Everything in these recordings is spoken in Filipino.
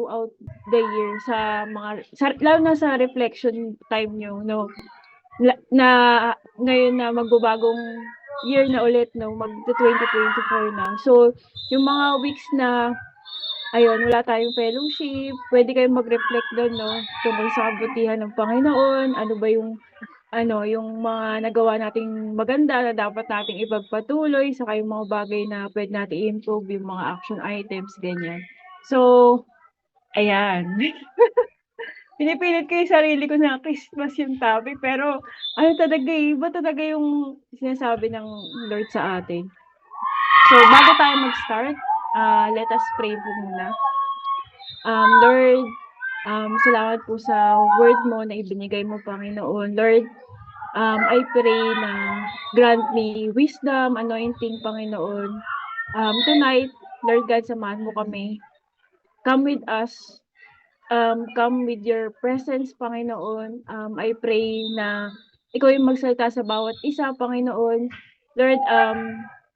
throughout the year sa lalo na sa reflection time niyo 'no, na ngayon na magbabagong year na ulit 'no, magte-2024 na. So, yung mga weeks na ayun, wala tayong fellowship, puwede kayong mag-reflect dun 'no, tungkol sa kabutihan ng Panginoon, ano ba yung yung mga nagawa nating maganda na dapat nating ipagpatuloy, saka yung mga bagay na puwede nating i-improve, yung mga action items, ganyan. So, ayan. Pinipilit ko yung sarili ko na Christmas yung topic, pero ano talaga, iba talaga yung sinasabi ng Lord sa atin. So, bago tayo mag-start, let us pray po muna. Lord, salamat po sa word mo na ibinigay mo, Panginoon. Lord, I pray na grant me wisdom, anointing, Panginoon. Tonight, Lord God, samahan mo kami. Come with us. Come with your presence, Panginoon. I pray na ikaw yung magsalita sa bawat isa, Panginoon. Lord,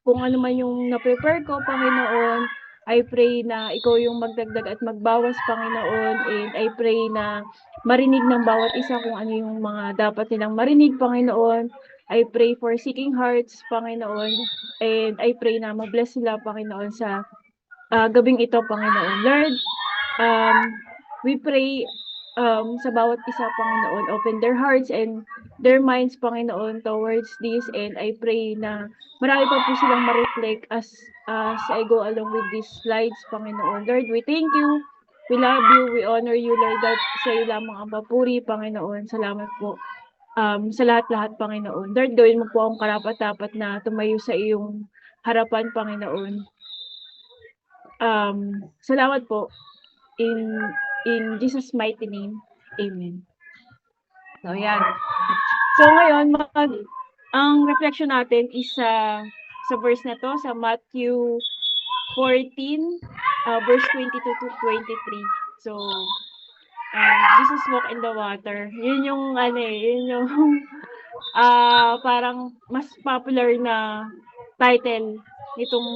kung ano man yung na-prepare ko, Panginoon, I pray na ikaw yung magdagdag at magbawas, Panginoon. And I pray na marinig ng bawat isa kung ano yung mga dapat nilang marinig, Panginoon. I pray for seeking hearts, Panginoon. And I pray na mabless sila, Panginoon, sa gabing ito, Panginoon. Lord, we pray sa bawat isa, Panginoon, open their hearts and their minds, Panginoon, towards this. And I pray na marami pa po silang ma-reflect as I go along with these slides, Panginoon. Lord, we thank you. We love you. We honor you, Lord God. Sa iyo lamang ang papuri, Panginoon. Salamat po. Sa lahat-lahat, Panginoon. Lord, gawin mo po ang karapat-dapat na tumayo sa iyong harapan, Panginoon. Salamat po. In Jesus' mighty name, amen. So, yan. So, ngayon, ang reflection natin is sa verse na to, sa Matthew 14, verse 22 to 23. So, Jesus walk in the water. Yun yung, yun yung, parang mas popular na title nitong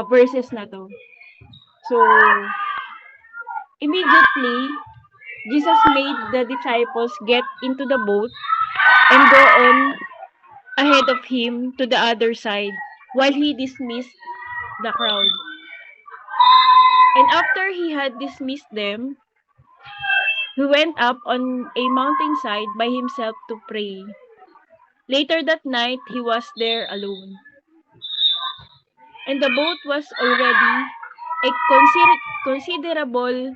verses na to. So, immediately, Jesus made the disciples get into the boat and go on ahead of him to the other side while he dismissed the crowd. And after he had dismissed them, he went up on a mountainside by himself to pray. Later that night, he was there alone. And the boat was already a considerable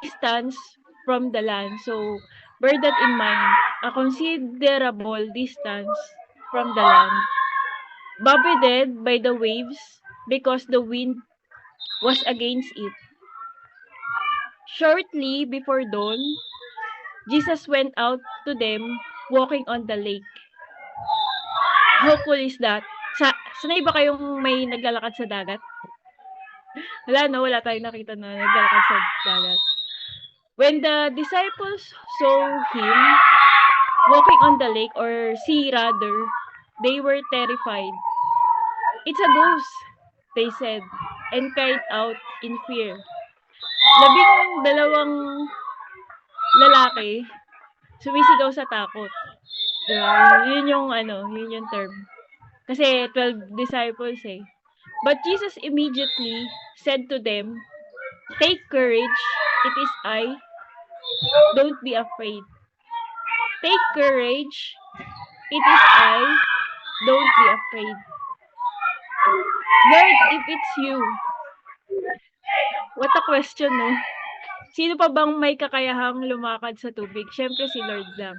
distance from the land. So, bear that in mind. A considerable distance from the land. Buffeted by the waves because the wind was against it. Shortly before dawn, Jesus went out to them walking on the lake. How cool is that? Sanay ba kayong may naglalakad sa dagat? Wala no, wala tayong nakita na naglalakad sa dagat. When the disciples saw him walking on the lake, or sea rather, they were terrified. "It's a ghost," they said, and cried out in fear. 12 lalaki sumisigaw sa takot. Diba? Yun yung term. Kasi 12 disciples eh. But Jesus immediately said to them, "Take courage, it is I. Don't be afraid." Take courage, it is I. Don't be afraid. Lord, if it's you, what a question, no? Sino pa bang may kakayahang lumakad sa tubig? Siyempre si Lord lang.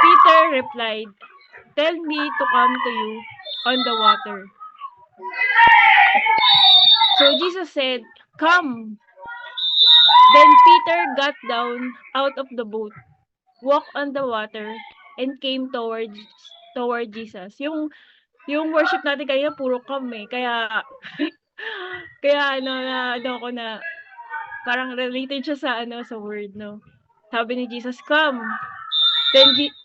Peter replied, "Tell me to come to you on the water." So Jesus said, "Come." Then Peter got down out of the boat, walked on the water, and came toward Jesus. Yung worship natin kanina puro come eh. Kaya ako na parang related siya sa word, no? Sabi ni Jesus, "Come."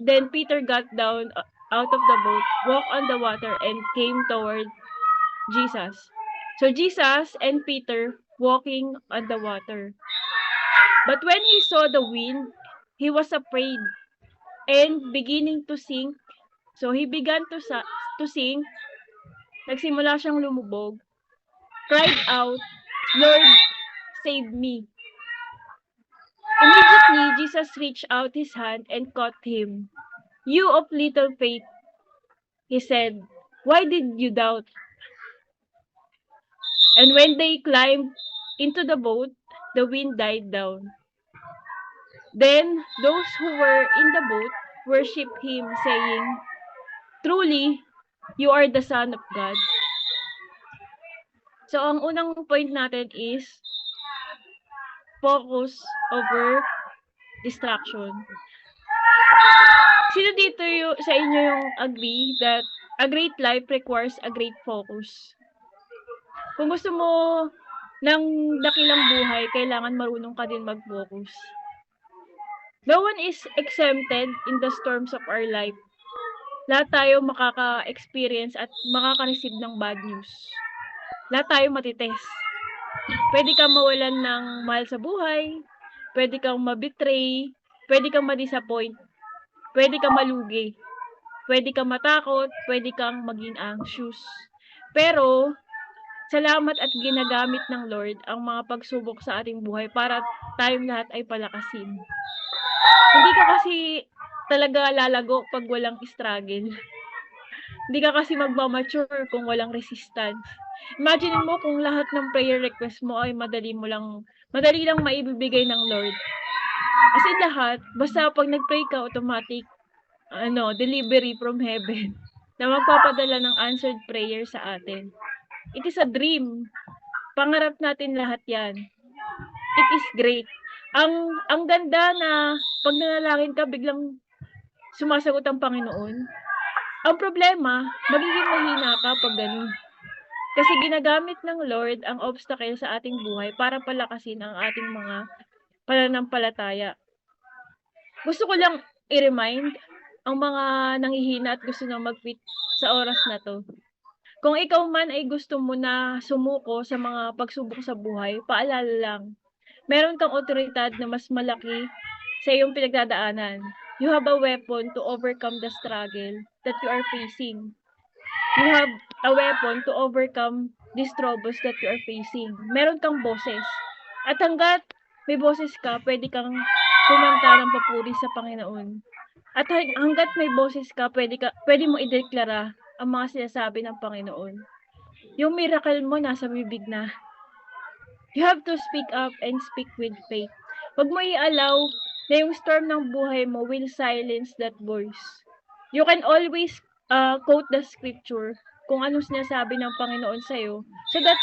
Then Peter got down out of the boat, walked on the water, and came toward Jesus. So Jesus and Peter walking on the water. But when he saw the wind, he was afraid and beginning to sink. So he began to sink. Nagsimula siyang lumubog. Cried out, Lord, save me. Immediately, Jesus reached out his hand and caught him. You of little faith, he said, why did you doubt? And when they climbed into the boat, the wind died down. Then those who were in the boat worshiped him, saying, Truly, you are the Son of God. So, ang unang point natin is focus over distraction. Sino dito sa inyo yung agree that a great life requires a great focus? Kung gusto mo ng dakilang buhay, kailangan marunong ka din mag-focus. No one is exempted in the storms of our life. Lahat tayo makaka-experience at makaka-receive ng bad news. Lahat tayo matitest. Pwede kang mawalan ng mahal sa buhay, pwede kang mabetray, pwede kang ma-disappoint, pwede kang malugi, pwede kang matakot, pwede kang maging anxious. Pero, salamat at ginagamit ng Lord ang mga pagsubok sa ating buhay para tayong lahat ay palakasin. Hindi ka kasi talaga lalago pag walang struggle. Hindi ka kasi magmamature kung walang resistance. Imagine mo kung lahat ng prayer request mo ay madali lang maibibigay ng Lord. As in lahat, basta pag nag-pray ka, automatic, delivery from heaven na magpapadala ng answered prayer sa atin. It is a dream. Pangarap natin lahat yan. It is great. Ang ganda na pag nanalangin ka, biglang sumasagot ang Panginoon. Ang problema, magiging mahina ka pag ganun. Kasi ginagamit ng Lord ang obstacle sa ating buhay para palakasin ang ating mga pananampalataya. Gusto ko lang i-remind ang mga nanghihina at gusto na mag-quit sa oras na to. Kung ikaw man ay gusto mo na sumuko sa mga pagsubok sa buhay, paalala lang, meron kang otoridad na mas malaki sa iyong pinagdadaanan. You have a weapon to overcome the struggle that you are facing. You have a weapon to overcome these troubles that you are facing. Meron kang boses. At hanggat may boses ka, pwede kang kumanta ng papuri sa Panginoon. At hanggat may boses ka, pwede mo ideklara ang mga sinasabi ng Panginoon. Yung miracle mo nasa bibig na. You have to speak up and speak with faith. Huwag mo i-allow na yung storm ng buhay mo will silence that voice. You can always quote the scripture kung anong sinasabi ng Panginoon sa'yo so that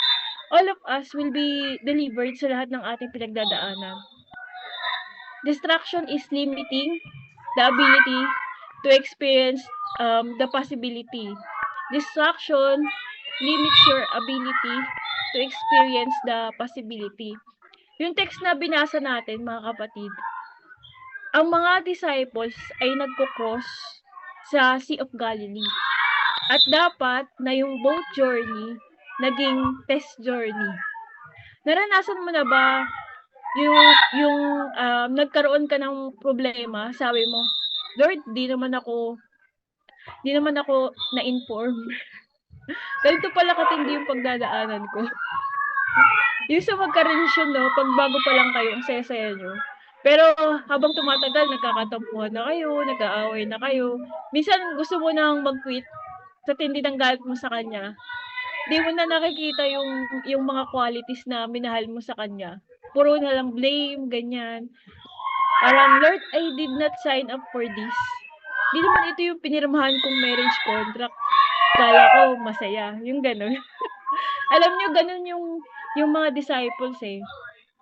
all of us will be delivered sa lahat ng ating pinagdadaanan. Distraction is limiting the ability to experience the possibility. Distraction limits your ability to experience the possibility. Yung text na binasa natin, mga kapatid, ang mga disciples ay nagko-cross sa Sea of Galilee. At dapat na yung boat journey naging test journey. Naranasan mo na ba yung nagkaroon ka ng problema, sabi mo, Lord, di naman ako na-inform. Ganito pala katindi yung pagdadaanan ko. Yung sa magka-relasyon, no, pag bago pa lang kayo, ang saya-saya nyo. Pero habang tumatagal, nagkakatampuhan na kayo, nag-aaway na kayo. Minsan gusto mo nang mag-quit sa tindi ng galit mo sa kanya. Di mo na nakikita yung mga qualities na minahal mo sa kanya. Puro na lang blame, ganyan. Parang, Lord, I did not sign up for this. Di naman ito yung pinirmahan kong marriage contract. Kala ko masaya. Yung ganun. Alam nyo, ganun yung mga disciples eh.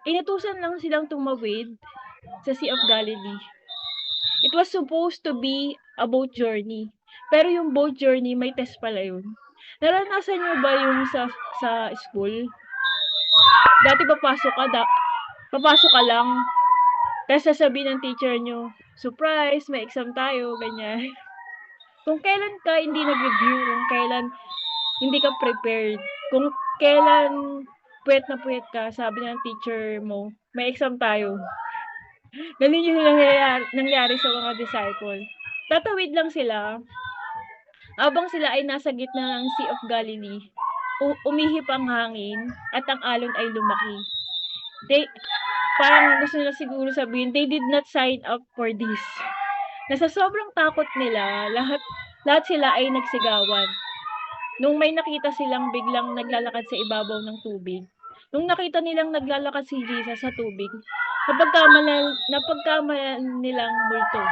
Inutusan lang silang tumawid sa Sea of Galilee. It was supposed to be a boat journey. Pero yung boat journey, may test pala yun. Naranasan nyo ba yung sa school? Dati papasok ka lang, tapos sasabihin ng teacher nyo, surprise, may exam tayo, ganyan. Kung kailan ka hindi nag-review, kung kailan hindi ka prepared, kung kailan puwet na puwet ka, sabi ng teacher mo, may exam tayo. Gano'n yung nangyari sa mga disciple. Tatawid lang sila, habang sila ay nasa gitna ng Sea of Galilee, umihip ang hangin at ang alon ay lumaki. Parang gusto nila siguro sabihin, they did not sign up for this. Na sa sobrang takot nila, lahat sila ay nagsigawan. Nung may nakita silang biglang naglalakad sa ibabaw ng tubig, nung nakita nilang naglalakad si Jesus sa tubig, napagkamalan nilang multo.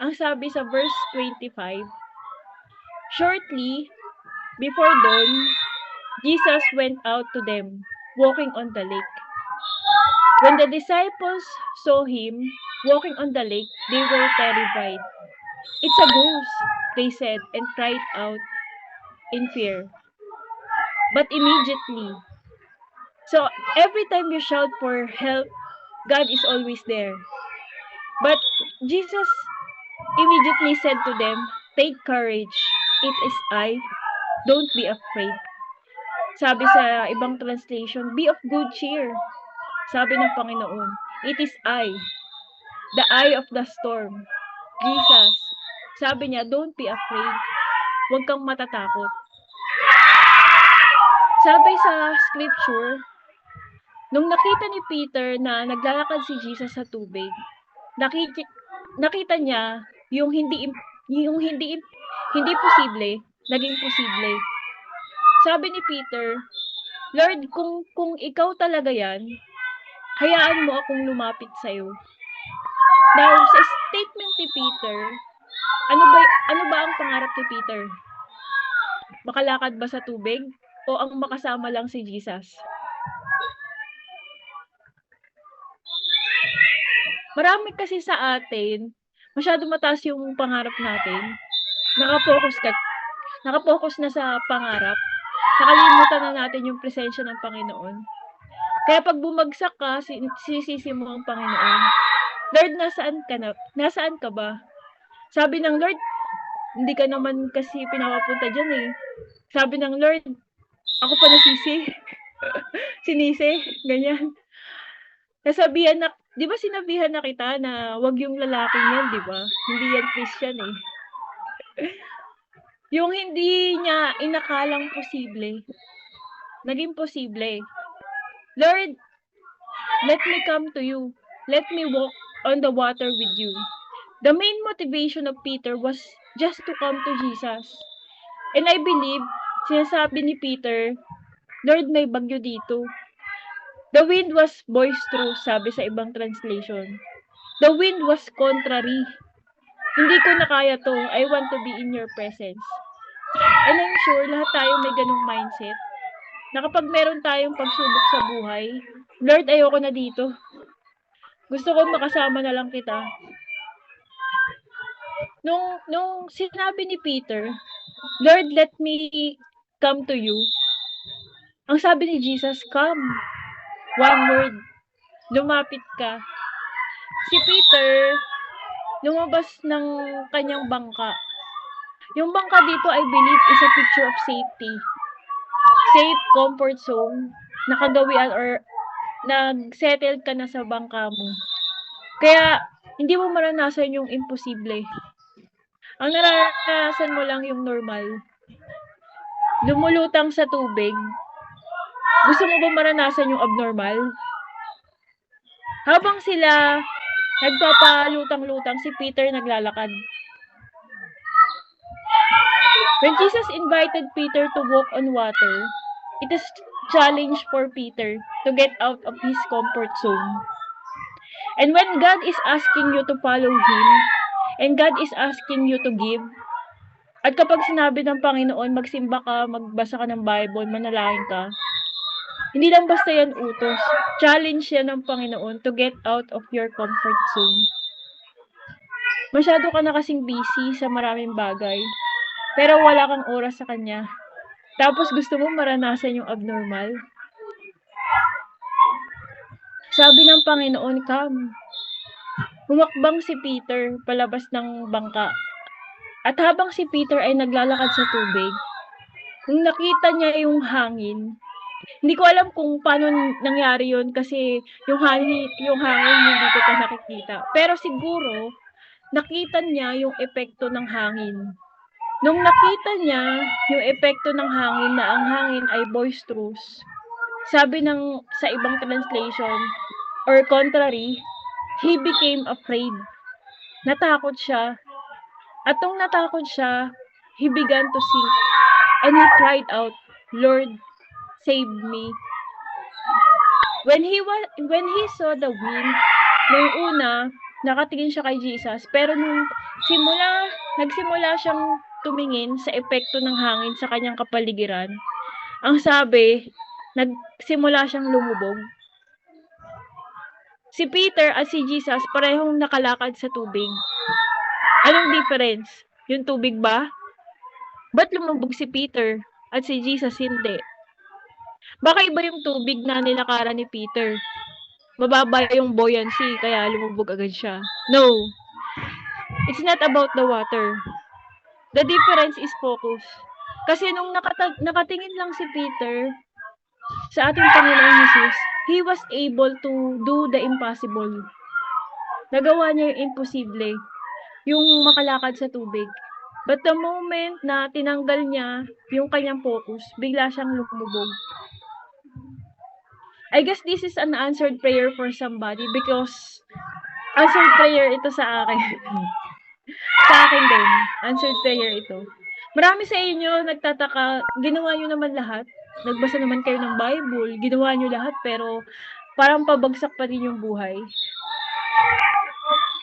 Ang sabi sa verse 25, shortly before dawn, Jesus went out to them, walking on the lake. When the disciples saw him walking on the lake, they were terrified. "It's a ghost," they said, and cried out in fear. But immediately, so every time you shout for help, God is always there. But Jesus immediately said to them, "Take courage, it is I, don't be afraid." Sabi sa ibang translation, "Be of good cheer." Sabi ng Panginoon, "It is I, the eye of the storm." Jesus, sabi niya, "Don't be afraid." Huwag kang matatakot. Sabi sa scripture, nung nakita ni Peter na naglalakad si Jesus sa tubig, nakita niya yung hindi posible, naging posible. Sabi ni Peter, "Lord, kung ikaw talaga yan, hayaan mo akong lumapit sa'yo." Now, sa statement ni Peter, ano ba ang pangarap ni Peter? Makalakad ba sa tubig o ang makasama lang si Jesus? Marami kasi sa atin, masyadong mataas yung pangarap natin. Naka-focus na sa pangarap. Nakalimutan na natin yung presensya ng Panginoon. Kaya pag bumagsak ka, sisisi mo ang Panginoon. "Lord, nasaan ka ba?" Sabi ng Lord, "Hindi ka naman kasi pinapapunta diyan eh." Sabi ng Lord, "Ako pa nasisi." Sinisi, ganyan. Di ba sinabihan na kita na wag yung lalaking yan, di ba? Hindi yan Christian eh. Yung hindi niya inakalang posible, naging posible. "Lord, let me come to you. Let me walk on the water with you." The main motivation of Peter was just to come to Jesus. And I believe, sinasabi ni Peter, "Lord, may bagyo dito." The wind was boisterous, sabi sa ibang translation. The wind was contrary. "Hindi ko na kaya to. I want to be in your presence." And I'm sure lahat tayo may ganung mindset na kapag meron tayong pagsubok sa buhay, "Lord, ayoko na dito. Gusto ko makasama na lang kita." Nung sinabi ni Peter, "Lord, let me come to you." Ang sabi ni Jesus, "Come." One word. Lumapit ka. Si Peter, lumabas ng kanyang bangka. Yung bangka dito, I believe, is a picture of safety. Safe, comfort zone, nakagawian or nag-settle ka na sa bangka mo. Kaya, hindi mo maranasan yung imposible. Ang naranasan mo lang yung normal. Lumulutang sa tubig. Gusto mo ba maranasan yung abnormal? Habang sila nagpapalutang-lutang, si Peter naglalakad. When Jesus invited Peter to walk on water, it is challenge for Peter to get out of his comfort zone. And when God is asking you to follow Him, and God is asking you to give, at kapag sinabi ng Panginoon, magsimba ka, magbasa ka ng Bible, manalangin ka, hindi lang basta yan utos. Challenge yan ng Panginoon to get out of your comfort zone. Masyado ka na kasing busy sa maraming bagay, pero wala kang oras sa Kanya. Tapos gusto mo maranasan yung abnormal. Sabi ng Panginoon, "Come." Humakbang si Peter palabas ng bangka. At habang si Peter ay naglalakad sa tubig, Nung nakita niya yung hangin, hindi ko alam kung paano nangyari yun kasi yung hangin hindi ko pa nakikita. Pero siguro, nakita niya yung epekto ng hangin. Nung nakita niya yung epekto ng hangin na ang hangin ay boisterous, sabi sa ibang translation or contrary, he became afraid. Natakot siya. At nung natakot siya, he began to sink. And he cried out, Lord, save me. When he saw the wind, nung una, nakatingin siya kay Jesus, pero nung nagsimula siyang tumingin sa epekto ng hangin sa kanyang kapaligiran, ang sabi, nagsimula siyang lumubog. Si Peter at si Jesus parehong nakalakad sa tubig. Anong difference? Yung tubig ba? Ba't lumubog si Peter at si Jesus hindi? Baka iba yung tubig na nilakaran ni Peter. Mababa yung buoyancy, kaya lumubog agad siya. No. It's not about the water. The difference is focus. Kasi nung nakatingin lang si Peter sa ating Panginoong Jesus, he was able to do the impossible. Nagawa niya yung imposible, yung makalakad sa tubig. But the moment na tinanggal niya yung kanyang focus, bigla siyang lumubog. I guess this is an answered prayer for somebody because answered prayer ito sa akin. Sa akin din, answered prayer ito. Marami sa inyo nagtataka, ginawa niyo naman lahat. Nagbasa naman kayo ng Bible, ginawa niyo lahat pero parang pabagsak pa rin yung buhay.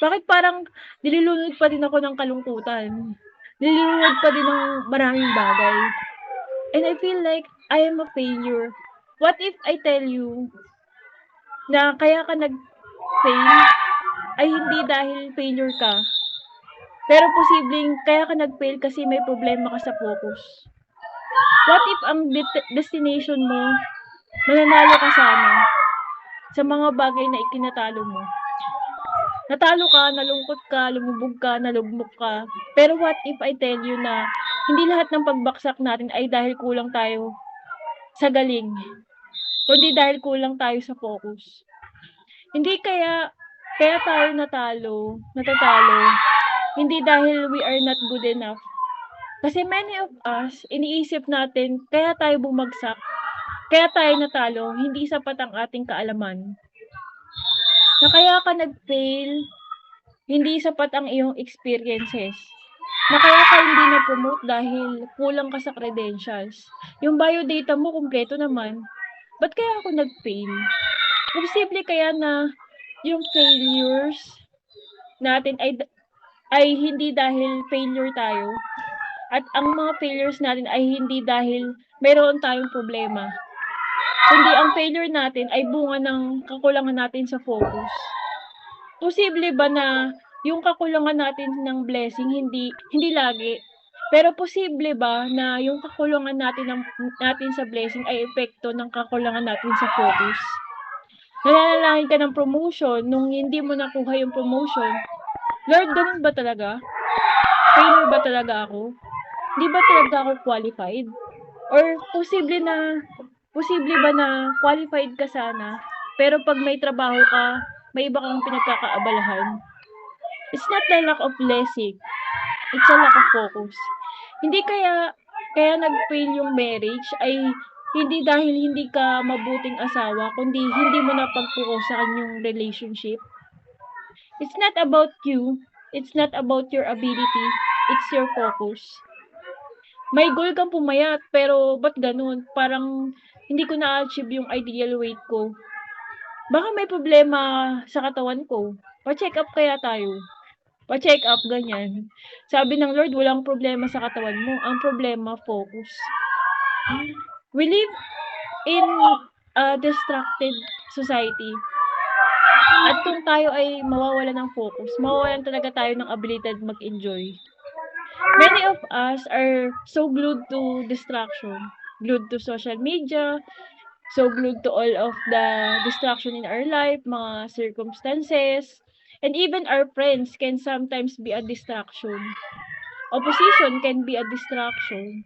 Bakit parang nilulunod pa din ako ng kalungkutan? Nilulunod pa din ng maraming bagay. And I feel like I am a failure. What if I tell you na kaya ka nag-fail ay hindi dahil failure ka, pero posibleng kaya ka nag-fail kasi may problema ka sa focus. What if ang destination mo, mananalo ka sana sa mga bagay na ikinatalo mo? Natalo ka, nalungkot ka, lumubog ka, nalugmok ka. Pero what if I tell you na hindi lahat ng pagbaksak natin ay dahil kulang tayo sa galing, kundi dahil kulang tayo sa focus. Hindi kaya tayo natatalo, hindi dahil we are not good enough. Kasi many of us, iniisip natin, kaya tayo bumagsak, kaya tayo natalo, hindi sapat ang ating kaalaman. Na kaya ka nag-fail, hindi sapat ang iyong experiences. Na kaya ka hindi na-promote dahil kulang ka sa credentials. Yung biodata mo, kumpleto naman. Ba't kaya ako nag-fail? Posible kaya na yung failures natin ay hindi dahil failure tayo. At ang mga failures natin ay hindi dahil mayroon tayong problema. Kundi ang failure natin ay bunga ng kakulangan natin sa focus. Posible ba na yung kakulangan natin ng blessing hindi lagi? Pero posible ba na yung kakulangan natin sa blessing ay epekto ng kakulangan natin sa focus? Nananalangin ka ng promotion nung hindi mo nakuha yung promotion. Lord, ganun ba talaga? Failure ba talaga ako? Di ba talaga ako qualified? Or posible ba na qualified ka sana, pero pag may trabaho ka, may iba kang pinagkakaabalahan? It's not the lack of blessing. It's a lack of focus. Hindi kaya nag-fail yung marriage ay hindi dahil hindi ka mabuting asawa, kundi hindi mo napag-focus yung relationship. It's not about you. It's not about your ability. It's your focus. May goal kang pumayat, pero ba't ganun? Parang hindi ko na-achieve yung ideal weight ko. Baka may problema sa katawan ko. Pa-check up kaya tayo. Pa-check up, ganyan. Sabi ng Lord, walang problema sa katawan mo. Ang problema, focus. We live in a distracted society. At kung tayo ay mawawalan ng focus, mawawalan talaga tayo ng ability mag-enjoy. Many of us are so glued to distraction, glued to social media, so glued to all of the distraction in our life, mga circumstances, and even our friends can sometimes be a distraction. Opposition can be a distraction.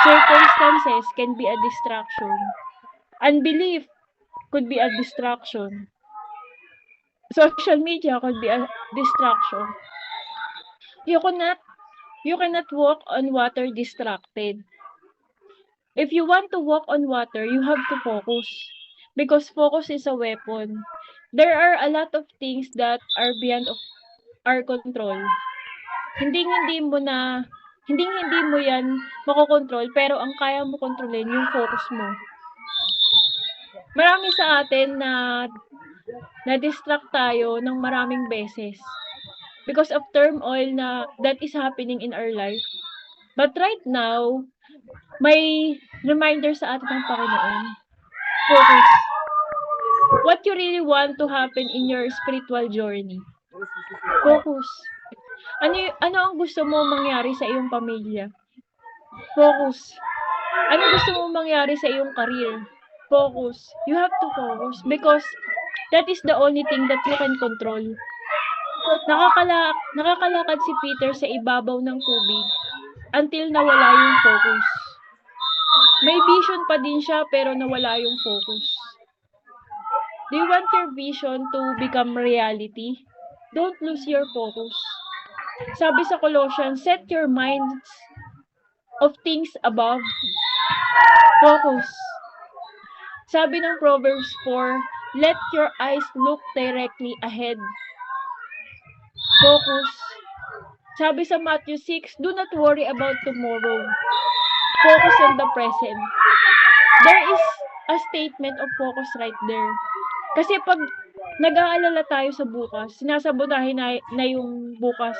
Circumstances can be a distraction. Unbelief could be a distraction. Social media could be a distraction. You cannot walk on water distracted. If you want to walk on water, you have to focus. Because focus is a weapon. There are a lot of things that are beyond of our control. Hindi mo yan makokontrol, pero ang kaya mo kontrolin yung focus mo. Marami sa atin na-distract tayo ng maraming beses because of turmoil that is happening in our life. But right now, may reminder sa atin ng Panginoon. Focus. What you really want to happen in your spiritual journey. Focus. Ano ang gusto mo mangyari sa iyong pamilya? Focus. Ano gusto mo mangyari sa iyong career? Focus. You have to focus because that is the only thing that you can control. Nakakalakad si Peter sa ibabaw ng tubig until nawala yung focus. May vision pa din siya pero nawala yung focus. Do you want your vision to become reality? Don't lose your focus. Sabi sa Colossians, set your minds of things above. Focus. Sabi ng Proverbs 4, let your eyes look directly ahead. Focus. Sabi sa Matthew 6, do not worry about tomorrow. Focus on the present. There is a statement of focus right there. Kasi pag nag-aalala tayo sa bukas, sinasabotahin na yung bukas.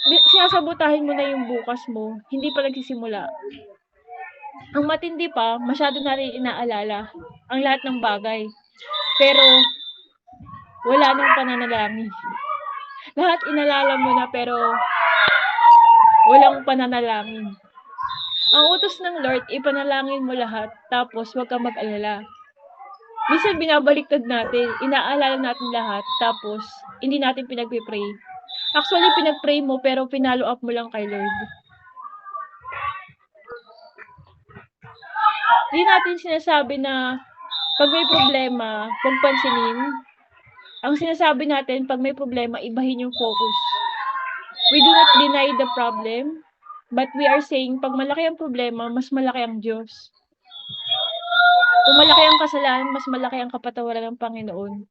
Sinasabotahin mo na yung bukas mo, hindi pa nagsisimula. Ang matindi pa, masyado natin inaalala ang lahat ng bagay. Pero wala nang pananalangin. Lahat inalala mo na pero walang pananalangin. Ang utos ng Lord, ipanalangin mo lahat, tapos huwag kang mag-alala. Minsan binabaliktad natin, inaalala natin lahat, tapos hindi natin pinagpipray. Actually, pinagpray mo, pero pinalo up mo lang kay Lord. Hindi natin sinasabi na pag may problema, huwag pansinin. Ang sinasabi natin, pag may problema, ibahin yung focus. We do not deny the problem, but we are saying, pag malaki ang problema, mas malaki ang Diyos. Kung malaki ang kasalanan, mas malaki ang kapatawaran ng Panginoon.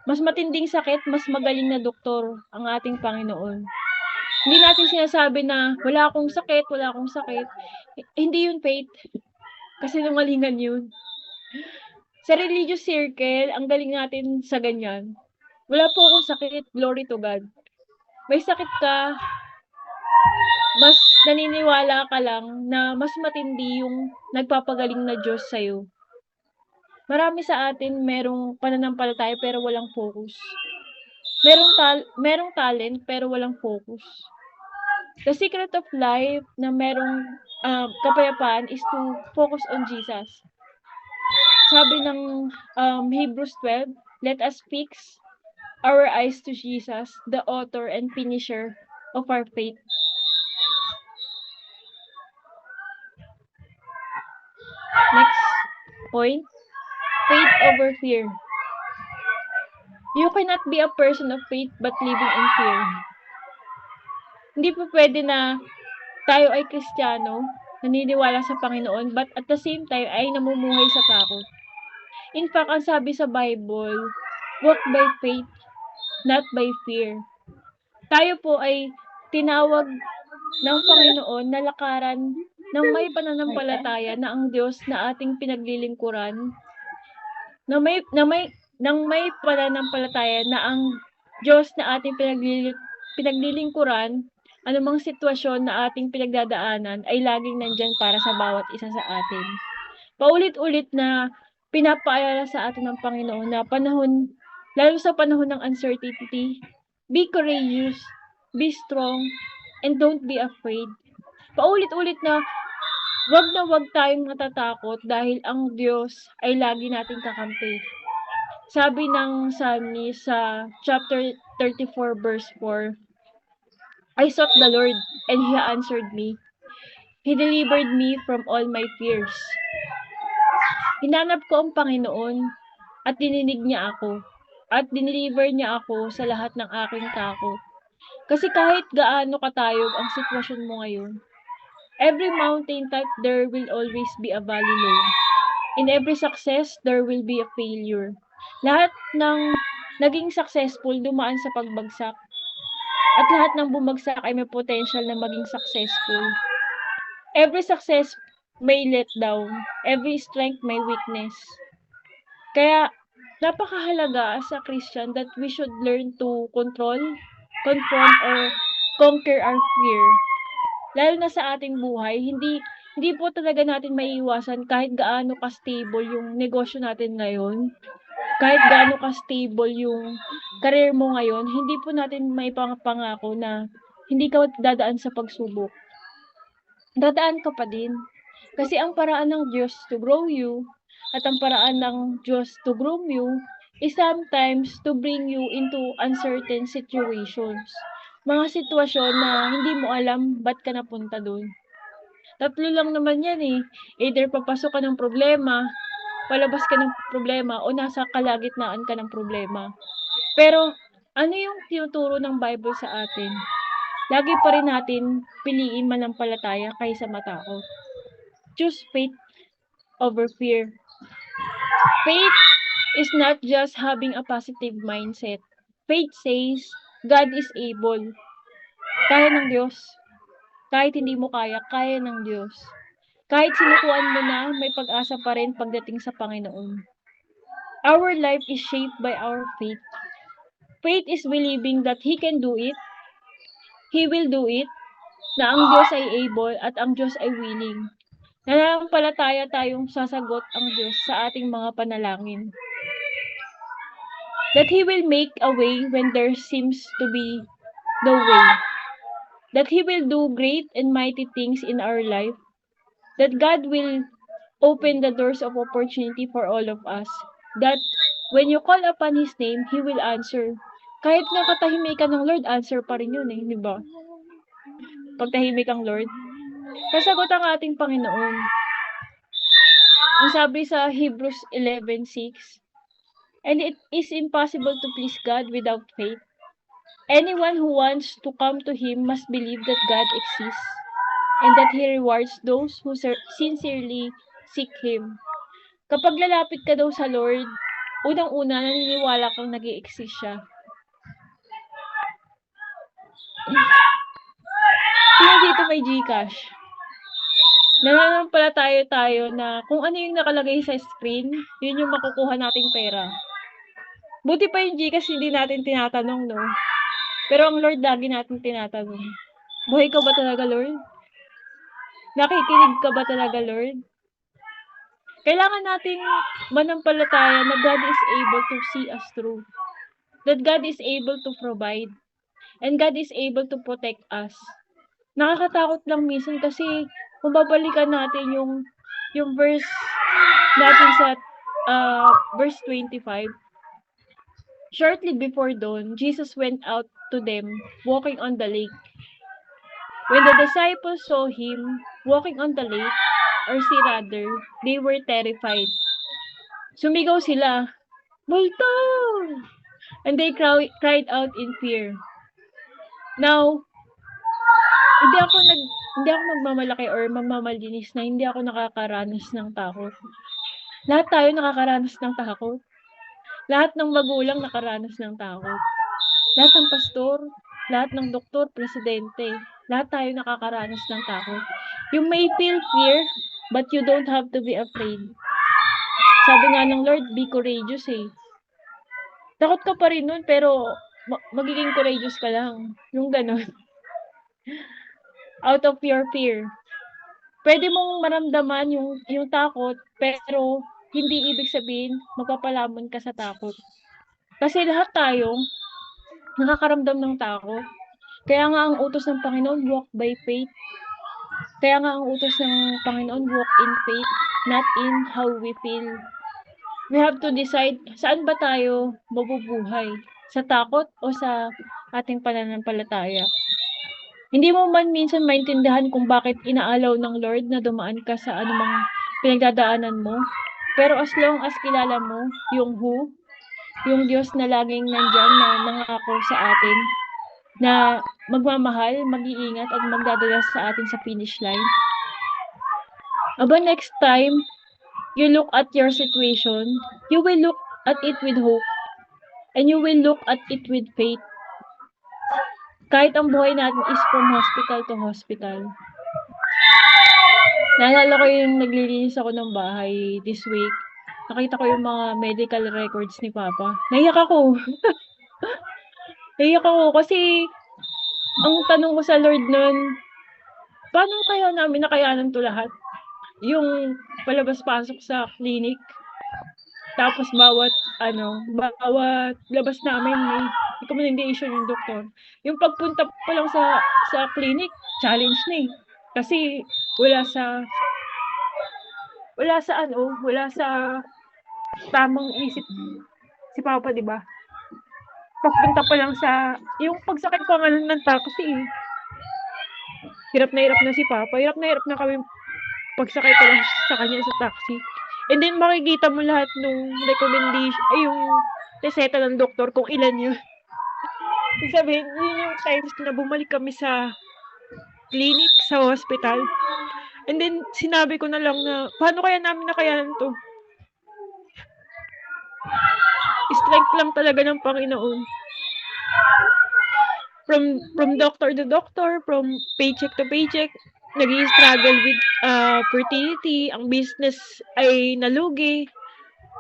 Mas matinding sakit, mas magaling na doktor ang ating Panginoon. Hindi natin sinasabi na wala akong sakit. Hindi yun faith. Kasi nungalingan yun. Sa religious circle, ang galing natin sa ganyan. Wala po akong sakit, glory to God. May sakit ka, mas naniniwala ka lang na mas matindi yung nagpapagaling na Diyos sa'yo. Marami sa atin merong pananampalataya pero walang focus. Merong talent pero walang focus. The secret of life na merong kapayapaan is to focus on Jesus. Sabi ng Hebrews 12, let us fix our eyes to Jesus, the author and finisher of our faith. Next point, faith over fear. You cannot be a person of faith but living in fear. Hindi po pwede na tayo ay Kristiyano, naniniwala sa Panginoon, but at the same time ay namumuhay sa takot. In fact, ang sabi sa Bible, walk by faith, not by fear. Tayo po ay tinawag ng Panginoon na lakaran ng may pananampalataya na ang Diyos na ating pinaglilingkuran, ng may pananampalataya na ang Diyos na ating pinaglilingkuran, anumang sitwasyon na ating pinagdadaanan ay laging nandyan para sa bawat isa sa atin. Paulit-ulit na pinapaalala sa atin ng Panginoon na panahon, lalo sa panahon ng uncertainty, be courageous, be strong, and don't be afraid. Paulit-ulit na wag tayong natatakot dahil ang Diyos ay lagi nating kakampi. Sabi ng Psalmist sa chapter 34 verse 4, I sought the Lord, and He answered me. He delivered me from all my fears. Hinanap ko ang Panginoon, at dininig niya ako, at dineliver niya ako sa lahat ng aking takot. Kasi kahit gaano katayog ang sitwasyon mo ngayon, every mountain top there will always be a valley low. In every success, there will be a failure. Lahat ng naging successful dumaan sa pagbagsak. At lahat ng bumagsak ay may potential na maging successful. Every success may let down. Every strength may weakness. Kaya, napakahalaga as a Christian that we should learn to control, confront, or conquer our fear. Lalo na sa ating buhay, hindi po talaga natin maiiwasan kahit gaano ka-stable yung negosyo natin ngayon, kahit gaano ka-stable yung career mo ngayon, hindi po natin maipapangako na hindi ka dadaan sa pagsubok. Dadaan ka pa din. Kasi ang paraan ng Diyos to grow you at ang paraan ng Diyos to groom you is sometimes to bring you into uncertain situations. Mga sitwasyon na hindi mo alam ba't ka napunta dun. Tatlo lang naman yan eh. Either papasok ka ng problema, palabas ka ng problema, o nasa kalagitnaan ka ng problema. Pero, ano yung tinuturo ng Bible sa atin? Lagi pa rin natin piliin manampalataya kaysa matakot. Choose faith over fear. Faith is not just having a positive mindset. Faith says, God is able. Kaya ng Diyos. Kahit hindi mo kaya, kaya ng Diyos. Kahit sinukuan mo na, may pag-asa pa rin pagdating sa Panginoon. Our life is shaped by our faith. Faith is believing that He can do it, He will do it, na ang Diyos ay able at ang Diyos ay willing. Nananampalataya tayong sasagot ang Diyos sa ating mga panalangin. That He will make a way when there seems to be no way. That He will do great and mighty things in our life. That God will open the doors of opportunity for all of us. That when you call upon His name, He will answer. Kahit nga katahimikan ng Lord, answer pa rin yun eh, di ba? Pag tahimik ang Lord, kasagot ang ating Panginoon. Ang sabi sa Hebrews 11:6, and it is impossible to please God without faith. Anyone who wants to come to Him must believe that God exists and that He rewards those who sincerely seek Him. Kapag lalapit ka daw sa Lord, unang-una naniniwala kang nag-i-exist siya. Sino dito may GCash? Nananampalataya tayo na kung ano yung nakalagay sa screen, yun yung makukuha nating pera. Buti pa yung GCash hindi natin tinatanong, no? Pero ang Lord lagi natin tinatanong. Buhay ka ba talaga, Lord? Nakikinig ka ba talaga, Lord? Kailangan nating manampalataya na God is able to see us through. That God is able to provide. And God is able to protect us. Nakakatakot lang minsan kasi kung babalikan natin yung verse natin sa verse 25. Shortly before dawn, Jesus went out to them walking on the lake. When the disciples saw Him walking on the lake, or rather, they were terrified. Sumigaw sila, "Multo!" And they cried out in fear. Now, hindi ako magmamalaki or magmamalinis na hindi ako nakakaranas ng takot. Lahat tayo nakakaranas ng takot. Lahat ng magulang nakaranas ng takot. Lahat ng pastor, lahat ng doktor, presidente, lahat tayo nakakaranas ng takot. You may feel fear, but you don't have to be afraid. Sabi nga ng Lord, be courageous eh. Takot ka pa rin nun, pero magiging courageous ka lang. Yung ganun. Out of your fear. Pwede mong maramdaman yung takot, pero hindi ibig sabihin magpapalamon ka sa takot. Kasi lahat tayo nakakaramdam ng takot. Kaya nga ang utos ng Panginoon, walk by faith. Kaya nga ang utos ng Panginoon, walk in faith, not in how we feel. We have to decide saan ba tayo mabubuhay, sa takot o sa ating pananampalataya. Hindi mo man minsan maintindihan kung bakit inaalaw ng Lord na dumaan ka sa anumang pinagdadaanan mo. Pero as long as kilala mo yung who, yung Diyos na laging nandiyan na nangako sa atin na magmamahal, mag-iingat at magdadala sa atin sa finish line. Next time you look at your situation, you will look at it with hope and you will look at it with faith. Kahit ang buhay natin is from hospital to hospital. Naalala ko yung naglilinis ako ng bahay this week. Nakita ko yung mga medical records ni Papa. Naiyak ako. Naiyak ako kasi ang tanong ko sa Lord nun, paano kaya namin nakayanan to lahat? Yung palabas-pasok sa clinic. Tapos bawat labas namin may recommendation yung doktor. Yung pagpunta pa lang sa clinic, challenge na eh. Kasi wala sa tamang isip si Papa, di ba? Pagpunta pa lang yung pagsakay ko nga ng taxi eh. Hirap na si Papa. Hirap na kami pagsakay pa lang sa kanya sa taxi. And then makikita mo lahat nung recommendation, yung reseta ng doktor kung ilan yun. Ibig sabihin, yun yung times na bumalik kami sa clinic, sa hospital. And then, sinabi ko na lang na, paano kaya namin nakayanan to? Strength lang talaga ng Panginoon. From doctor to doctor, from paycheck to paycheck, nag-i-struggle with fertility, ang business ay nalugi,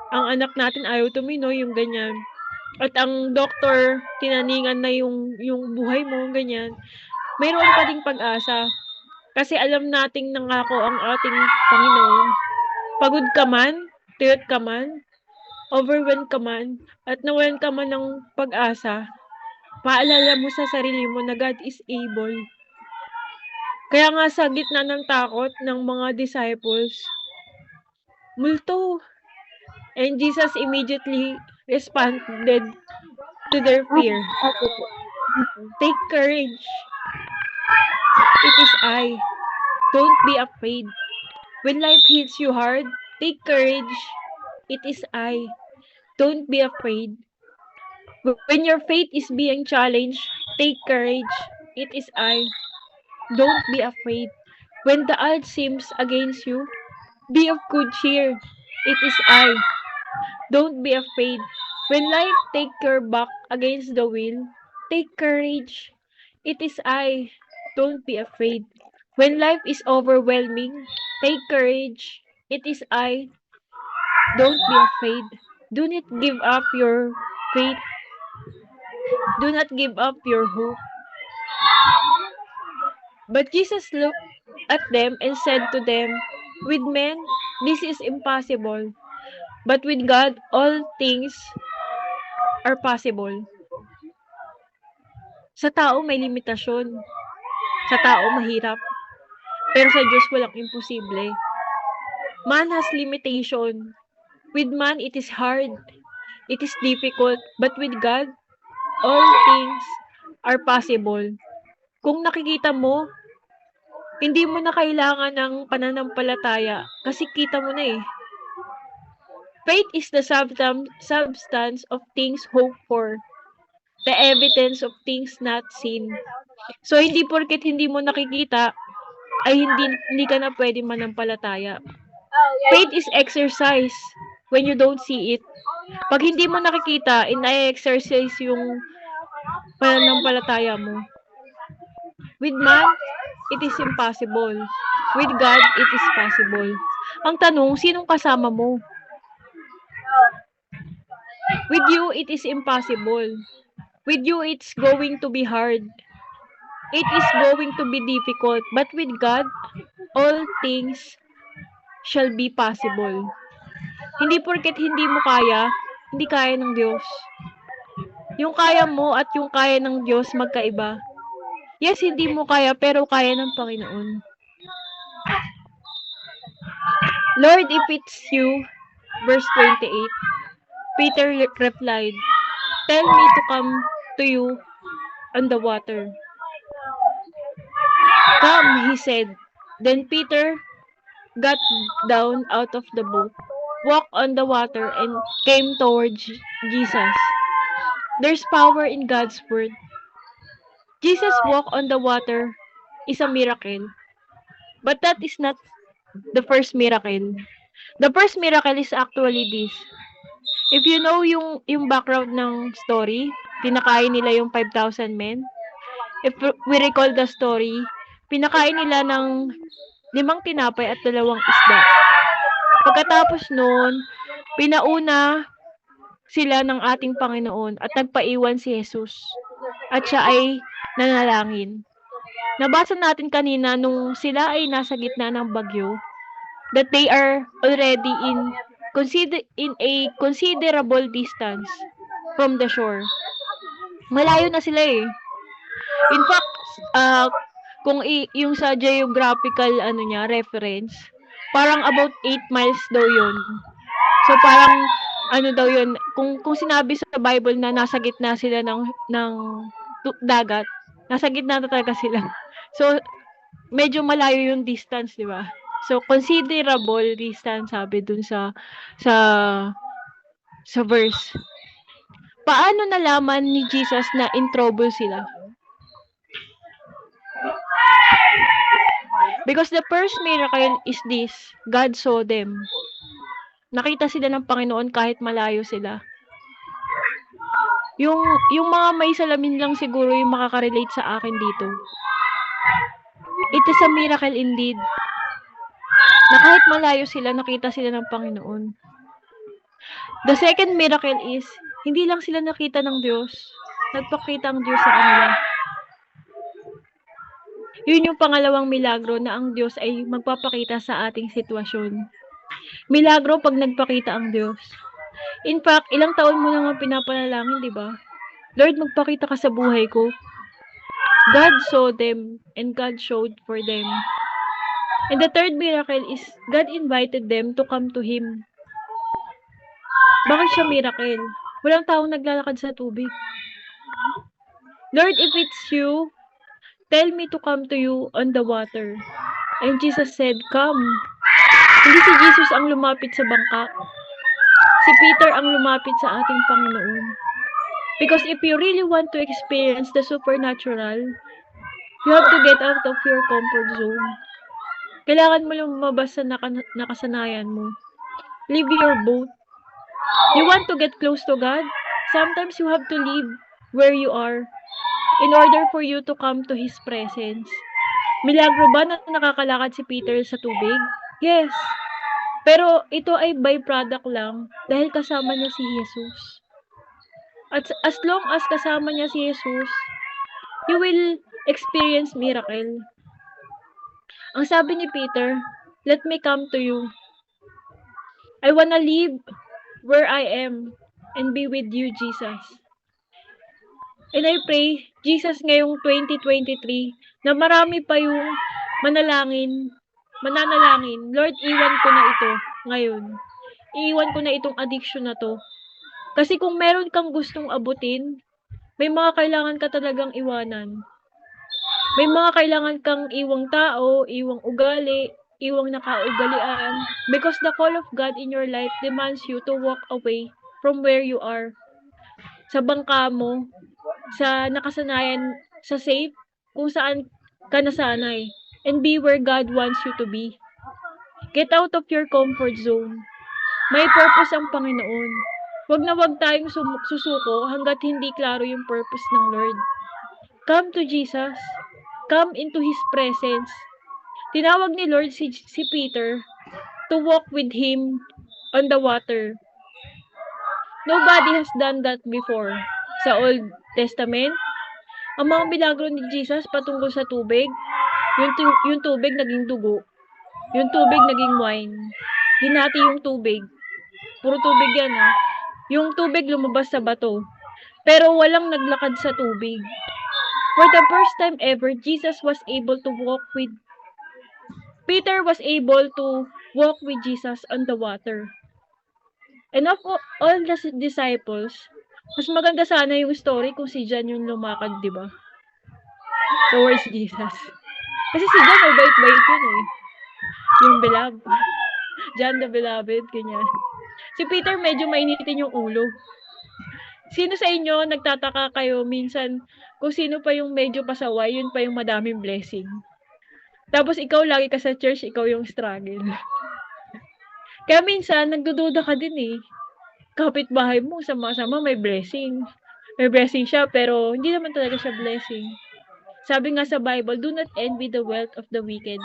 ang anak natin ayaw tumino, yung ganyan. At ang doctor, tinaningan na yung buhay mo, ganyan. Mayroon pa ding pag-asa. Kasi alam nating nangako ang ating Panginoon. Pagod ka man, tuyot ka man, overwhelmed ka man, at nawalan ka man ng pag-asa, paalala mo sa sarili mo na God is able. Kaya nga sa gitna ng takot ng mga disciples, multo. And Jesus immediately responded to their fear. Take courage. It is I. Don't be afraid. When life hits you hard, take courage. It is I. Don't be afraid. When your faith is being challenged, take courage. It is I. Don't be afraid. When the odds seems against you, be of good cheer. It is I. Don't be afraid. When life take your back against the wheel, take courage. It is I. Don't be afraid. When life is overwhelming, take courage. It is I. Don't be afraid. Do not give up your faith. Do not give up your hope. But Jesus looked at them and said to them, with men, this is impossible. But with God, all things are possible. Sa tao may limitasyon. Sa tao mahirap. Pero sa Diyos walang imposible. Man has limitation. With man, it is hard. It is difficult. But with God, all things are possible. Kung nakikita mo, hindi mo na kailangan ng pananampalataya kasi kita mo na eh. Faith is the substance of things hoped for, the evidence of things not seen. So, hindi porket hindi mo nakikita, ay hindi ka na pwede manampalataya. Faith is exercise when you don't see it. Pag hindi mo nakikita, ina-exercise yung pananampalataya mo. With man, it is impossible. With God, it is possible. Ang tanong, sinong kasama mo? With you, it is impossible. With you, it's going to be hard. It is going to be difficult. But with God, all things shall be possible. Hindi porket hindi mo kaya, hindi kaya ng Diyos. Yung kaya mo at yung kaya ng Diyos magkaiba. Yes, hindi mo kaya, pero kaya ng Panginoon. Lord, if it's you, verse 28, Peter replied, tell me to come to you on the water. "Come," he said. Then Peter got down out of the boat, walked on the water, and came towards Jesus. There's power in God's word. Jesus walk on the water is a miracle. But that is not the first miracle. The first miracle is actually this. If you know yung background ng story, pinakain nila yung 5,000 men. If we recall the story, pinakain nila ng 5 tinapay at 2 isda. Pagkatapos noon, pinauna sila ng ating Panginoon at nagpaiwan si Jesus. At siya ay nanalangin. Nabasa natin kanina nung sila ay nasa gitna ng bagyo that they are already in a considerable distance from the shore. Malayo na sila eh. In fact, kung yung sa geographical reference, parang about 8 miles daw yun. So parang daw yun, kung sinabi sa Bible na nasa gitna sila ng dagat, nasa gitna na talaga sila. So medyo malayo yung distance, di ba? So considerable distance sabi dun sa verse. Paano nalaman ni Jesus na in trouble sila? Because the first miracle is this, God saw them. Nakita sila ng Panginoon kahit malayo sila. Yung mga may salamin lang siguro yung makaka-relate sa akin dito. It is a miracle indeed. Na kahit malayo sila, nakita sila ng Panginoon. The second miracle is, hindi lang sila nakita ng Diyos. Nagpakita ang Diyos sa kanila. Yun yung pangalawang milagro na ang Diyos ay magpapakita sa ating sitwasyon. Milagro pag nagpakita ang Diyos. In fact, ilang taon mo nang pinapanalangin, di ba? Lord, magpakita ka sa buhay ko. God saw them and God showed for them. And the third miracle is God invited them to come to Him. Bakit siya miracle? Walang taong naglalakad sa tubig. Lord, if it's you, tell me to come to you on the water. And Jesus said, come. Hindi si Jesus ang lumapit sa bangka. Si Peter ang lumapit sa ating Panginoon. Because if you really want to experience the supernatural, you have to get out of your comfort zone. Kailangan mo lumabas sa nakasanayan mo. Leave your boat. You want to get close to God? Sometimes you have to leave where you are in order for you to come to His presence. Milagro ba na nakakalakad si Peter sa tubig? Yes. Pero ito ay byproduct lang dahil kasama niya si Jesus. At as long as kasama niya si Jesus, you will experience miracle. Ang sabi ni Peter, let me come to you. I wanna live where I am and be with you, Jesus. And I pray, Jesus, ngayong 2023, na marami pa yung mananalangin, Lord, iwan ko na ito ngayon. Iwan ko na itong addiction na to. Kasi kung meron kang gustong abutin, may mga kailangan ka talagang iwanan. May mga kailangan kang iwang tao, iwang ugali, iwang nakaugalian. Because the call of God in your life demands you to walk away from where you are. Sa bangka mo, sa nakasanayan, sa safe, kung saan ka nasanay. And be where God wants you to be. Get out of your comfort zone. May purpose ang Panginoon. Wag na wag tayong susuko hanggat hindi klaro yung purpose ng Lord. Come to Jesus. Come into His presence. Tinawag ni Lord si Peter to walk with Him on the water. Nobody has done that before. Sa Old Testament, ang mga milagro ni Jesus patungkol sa tubig, yung tubig naging dugo. Yung tubig naging wine. Hinati yung tubig. Puro tubig yan ha. Yung tubig lumabas sa bato. Pero walang naglakad sa tubig. For the first time ever, Peter was able to walk with Jesus on the water. And of all the disciples, mas maganda sana yung story kung si John yung lumakad, di ba? Towards Jesus. Kasi si John, mabait-bait yun eh. Yung beloved. John the Beloved, ganyan. Si Peter, medyo mainitin yung ulo. Sino sa inyo, nagtataka kayo minsan, kung sino pa yung medyo pasaway, yun pa yung madaming blessing. Tapos ikaw lagi ka sa church, ikaw yung struggle. Kaya minsan, nagdududa ka din eh. Kapitbahay mo, sama-sama, may blessing. May blessing siya, pero hindi naman talaga siya blessing. Sabi nga sa Bible, do not envy the wealth of the wicked.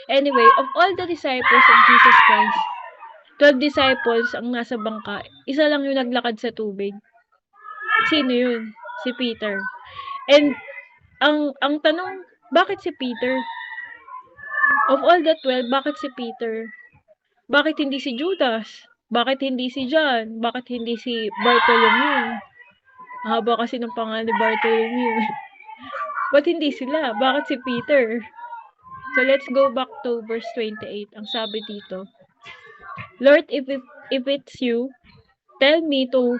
Anyway, of all the disciples of Jesus Christ, 12 disciples ang nasa bangka, isa lang yung naglakad sa tubig. Sino yun? Si Peter. And ang tanong, bakit si Peter? Of all the 12, bakit si Peter? Bakit hindi si Judas? Bakit hindi si John? Bakit hindi si Bartholomew? Haba kasi ng pangalan ni Bartholomew. Ba't hindi sila? Bakit si Peter? So let's go back to verse 28. Ang sabi dito, Lord, if it's you, tell me to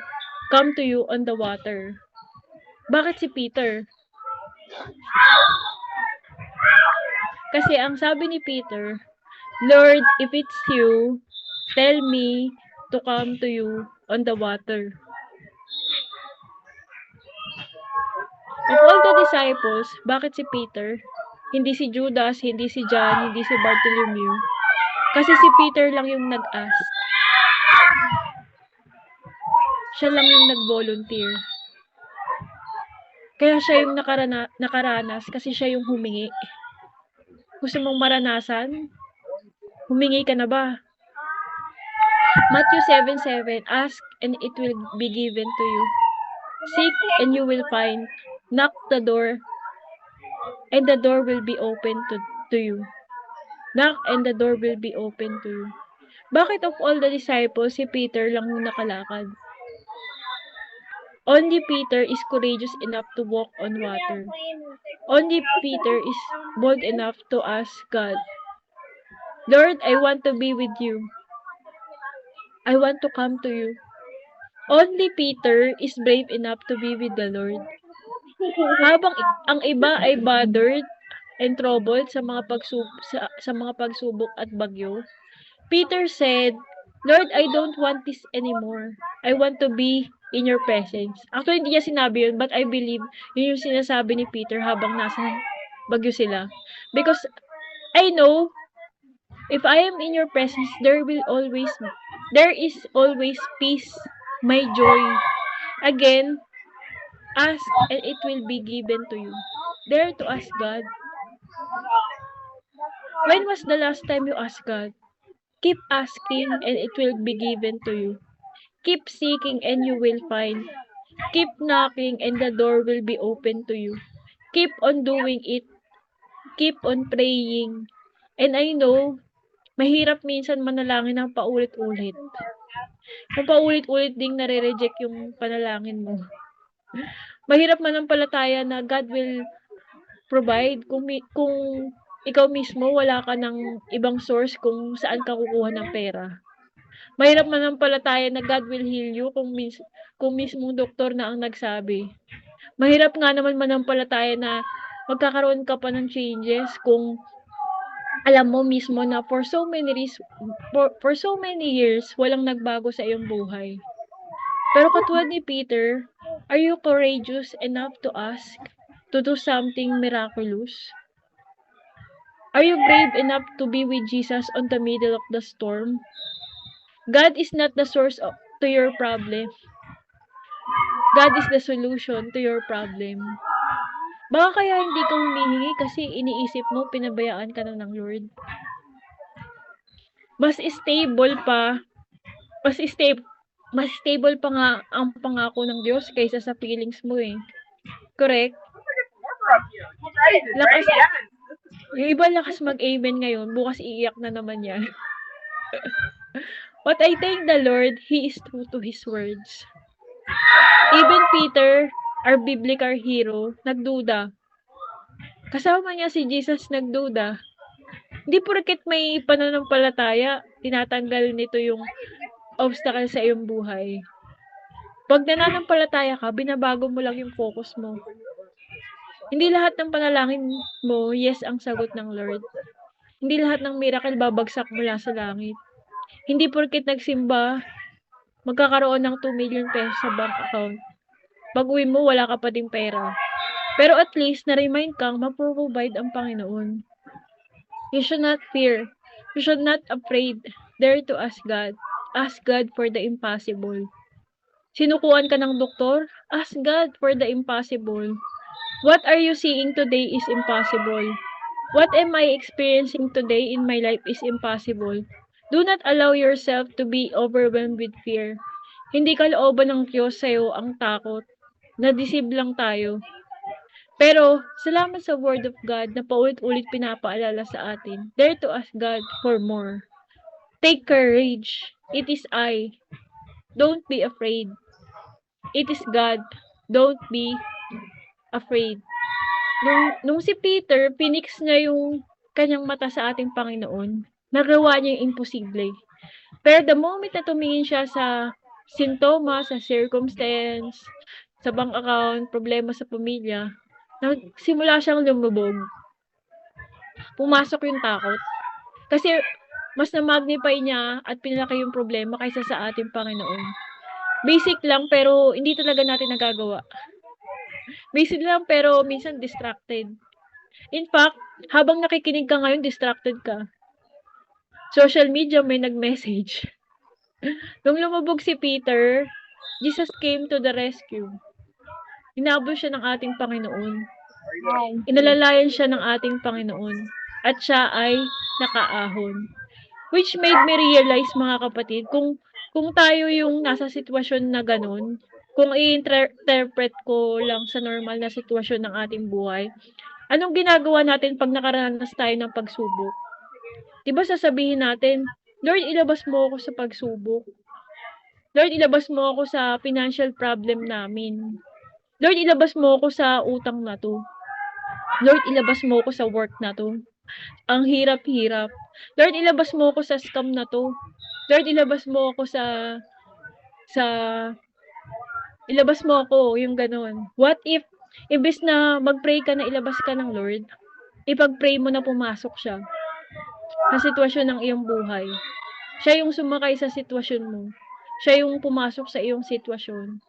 come to you on the water. Bakit si Peter? Kasi ang sabi ni Peter, Lord, if it's you, tell me to come to you on the water. Of all the disciples, bakit si Peter? Hindi si Judas, hindi si John, hindi si Bartholomew. Kasi si Peter lang yung nag-ask. Siya lang yung nag-volunteer. Kaya siya yung nakaranas kasi siya yung humingi. Gusto mong maranasan? Humingi ka na ba? Matthew 7:7, ask and it will be given to you. Seek and you will find. Knock the door and the door will be open to you. Knock and the door will be open to you. Bakit of all the disciples, si Peter lang yung nakalakad? Only Peter is courageous enough to walk on water. Only Peter is bold enough to ask God, Lord, I want to be with you. I want to come to you. Only Peter is brave enough to be with the Lord. Habang ang iba ay bothered and troubled sa mga pagsubok at bagyo, Peter said, Lord, I don't want this anymore. I want to be in your presence. Actually, hindi niya sinabi yun, but I believe yun yung sinasabi ni Peter habang nasa bagyo sila. Because I know, if I am in your presence, there is always peace, my joy. Again, ask and it will be given to you. Dare to ask God. When was the last time you asked God? Keep asking and it will be given to you. Keep seeking and you will find. Keep knocking and the door will be open to you. Keep on doing it. Keep on praying. And I know, mahirap minsan manalangin ng paulit-ulit. Kung paulit-ulit ding nare-reject yung panalangin mo. Mahirap manampalataya na God will provide kung ikaw mismo wala ka ng ibang source kung saan ka kukuha ng pera. Mahirap manampalataya na God will heal you kung mismong doktor na ang nagsabi. Mahirap nga naman manampalataya na magkakaroon ka pa ng changes kung alam mo mismo na for so many years walang nagbago sa iyong buhay. Pero katulad ni Peter, are you courageous enough to ask to do something miraculous? Are you brave enough to be with Jesus on the middle of the storm? God is not the source to your problem. God is the solution to your problem. Baka kaya hindi ka humihingi kasi iniisip mo pinabayaan ka na ng Lord. Mas stable pa nga ang pangako ng Diyos kaysa sa feelings mo eh. Correct? Lakas, yung iba lakas mag-amen ngayon, bukas iiyak na naman yan. But I thank the Lord, He is true to His words. Even Peter, our biblical hero, nagduda. Kasama niya si Jesus nagduda. Hindi porket may pananampalataya, tinatanggal nito yung obstacle sa iyong buhay. Pag nananampalataya ka, binabago mo lang yung focus mo. Hindi lahat ng panalangin mo, yes ang sagot ng Lord. Hindi lahat ng miracle babagsak mula sa langit. Hindi porket nagsimba, magkakaroon ng 2 million pesos sa bank account. Pag-uwi mo, wala ka pa ding pera. Pero at least, na-remind kang mapro-provide ang Panginoon. You should not fear. You should not afraid. Dare to ask God. Ask God for the impossible. Sinukuan ka ng doktor? Ask God for the impossible. What are you seeing today is impossible. What am I experiencing today in my life is impossible. Do not allow yourself to be overwhelmed with fear. Hindi kalooban ng Diyos sa'yo ang takot. Na-deceive lang tayo. Pero, salamat sa Word of God na paulit-ulit pinapaalala sa atin. Dare to ask God for more. Take courage. It is I. Don't be afraid. It is God. Don't be afraid. Nung si Peter, pinix niya yung kanyang mata sa ating Panginoon, nagawa niya yung imposible. Pero the moment na tumingin siya sa sintomas, sa circumstance, sa bank account, problema sa pamilya, nagsimula siyang lumubog. Pumasok yung takot. Kasi mas na-magnify niya at pinalaki yung problema kaysa sa ating Panginoon. Basic lang pero hindi talaga natin nagagawa. Basic lang pero minsan distracted. In fact, habang nakikinig ka ngayon, distracted ka. Social media may nag-message. Nung lumubog si Peter, Jesus came to the rescue. Hinabol siya ng ating Panginoon. Inalalayan siya ng ating Panginoon. At siya ay nakaahon. Which made me realize, mga kapatid, kung tayo yung nasa sitwasyon na ganun, kung i-interpret ko lang sa normal na sitwasyon ng ating buhay, anong ginagawa natin pag nakaranas tayo ng pagsubok? Diba sasabihin natin, Lord, ilabas mo ako sa pagsubok. Lord, ilabas mo ako sa financial problem namin. Lord, ilabas mo ako sa utang na to. Lord, ilabas mo ako sa work na to. Ang hirap-hirap. Lord, ilabas mo ako sa scam na to. Lord, ilabas mo ako ilabas mo ako, yung ganun. What if, imbes na mag-pray ka na ilabas ka ng Lord, ipag-pray mo na pumasok siya sa sitwasyon ng iyong buhay. Siya yung sumakay sa sitwasyon mo. Siya yung pumasok sa iyong sitwasyon.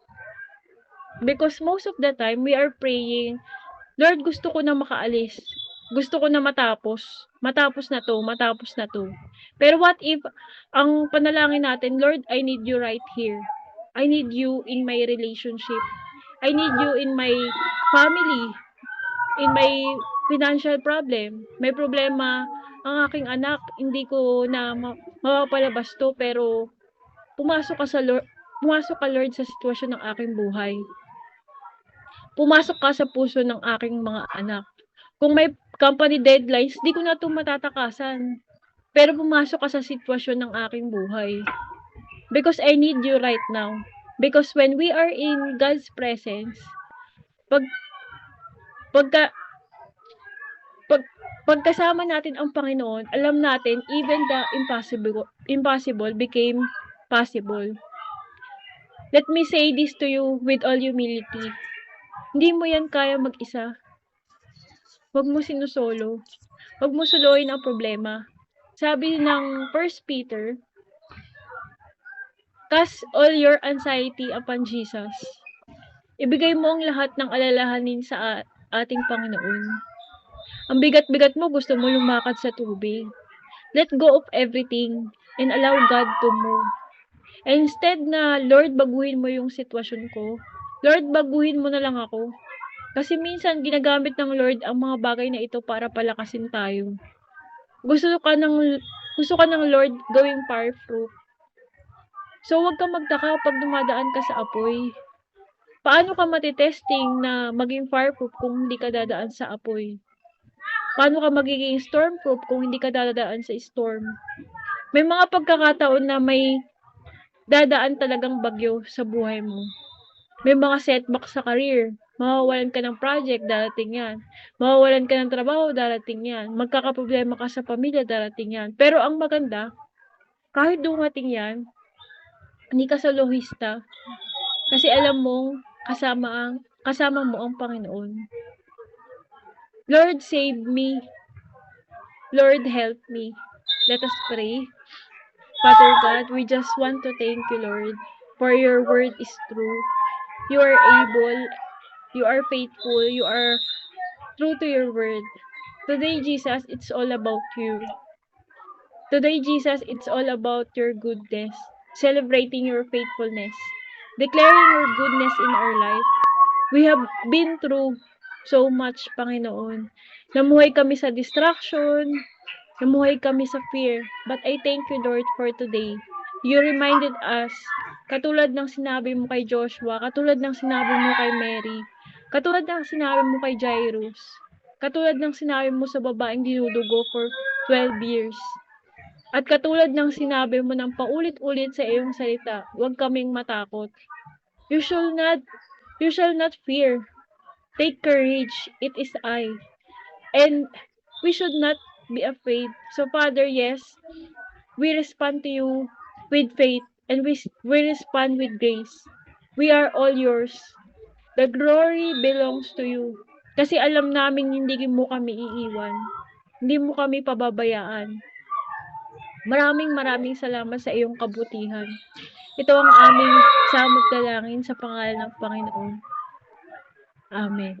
Because most of the time, we are praying, Lord, gusto ko na makaalis. Gusto ko na matapos. Matapos na to, matapos na to. Pero what if, ang panalangin natin, Lord, I need you right here. I need you in my relationship. I need you in my family. In my financial problem. May problema ang aking anak. Hindi ko na mapapalabas to, pero pumasok ka, Lord, sa sitwasyon ng aking buhay. Pumasok ka sa puso ng aking mga anak. Kung may company deadlines, di ko na 'to matatakasan. Pero pumasok ka sa sitwasyon ng aking buhay. Because I need you right now. Because when we are in God's presence, pag pagka pagkasama natin ang Panginoon, alam natin even the impossible became possible. Let me say this to you with all humility. Hindi mo yan kaya mag-isa. Huwag mo sinusolo. Huwag mo soloin ang problema. Sabi ng 1 Peter, cast all your anxiety upon Jesus. Ibigay mo ang lahat ng alalahanin sa ating Panginoon. Ang bigat-bigat mo, gusto mo lumakad sa tubig. Let go of everything and allow God to move. And instead na, Lord, baguhin mo yung sitwasyon ko. Lord, baguhin mo na lang ako. Kasi minsan, ginagamit ng Lord ang mga bagay na ito para palakasin tayo. Gusto ka ng Lord gawing fireproof. So, huwag kang magtaka pag dumadaan ka sa apoy. Paano ka matitesting na maging fireproof kung hindi ka dadaan sa apoy? Paano ka magiging stormproof kung hindi ka dadaan sa storm? May mga pagkakataon na may dadaan talagang bagyo sa buhay mo. May mga setback sa career. Mawawalan ka ng project, darating yan. Mawawalan ka ng trabaho, darating yan. Magkakaproblema ka sa pamilya, darating yan. Pero ang maganda, kahit dumating yan, hindi ka soloista. Kasi alam mong kasama mo ang Panginoon. Lord, save me. Lord, help me. Let us pray. Father God, we just want to thank you, Lord, for your word is true. You are able, you are faithful, you are true to your word. Today, Jesus, it's all about you. Today, Jesus, it's all about your goodness, celebrating your faithfulness, declaring your goodness in our life. We have been through so much, Panginoon. Namuhay kami sa distraction, namuhay kami sa fear. But I thank you, Lord, for today. You reminded us, katulad ng sinabi mo kay Joshua, katulad ng sinabi mo kay Mary, katulad ng sinabi mo kay Jairus, katulad ng sinabi mo sa babaeng dinudugo for 12 years. At katulad ng sinabi mo ng paulit-ulit sa iyong salita, huwag kaming matakot. You shall not fear. Take courage, it is I. And we should not be afraid. So Father, yes, we respond to you with faith and we respond with grace. We are all yours. The glory belongs to you. Kasi alam namin hindi mo kami iiwan. Hindi mo kami pababayaan. Maraming salamat sa iyong kabutihan. Ito ang aming samot dalangin sa pangalan ng Panginoon. Amen.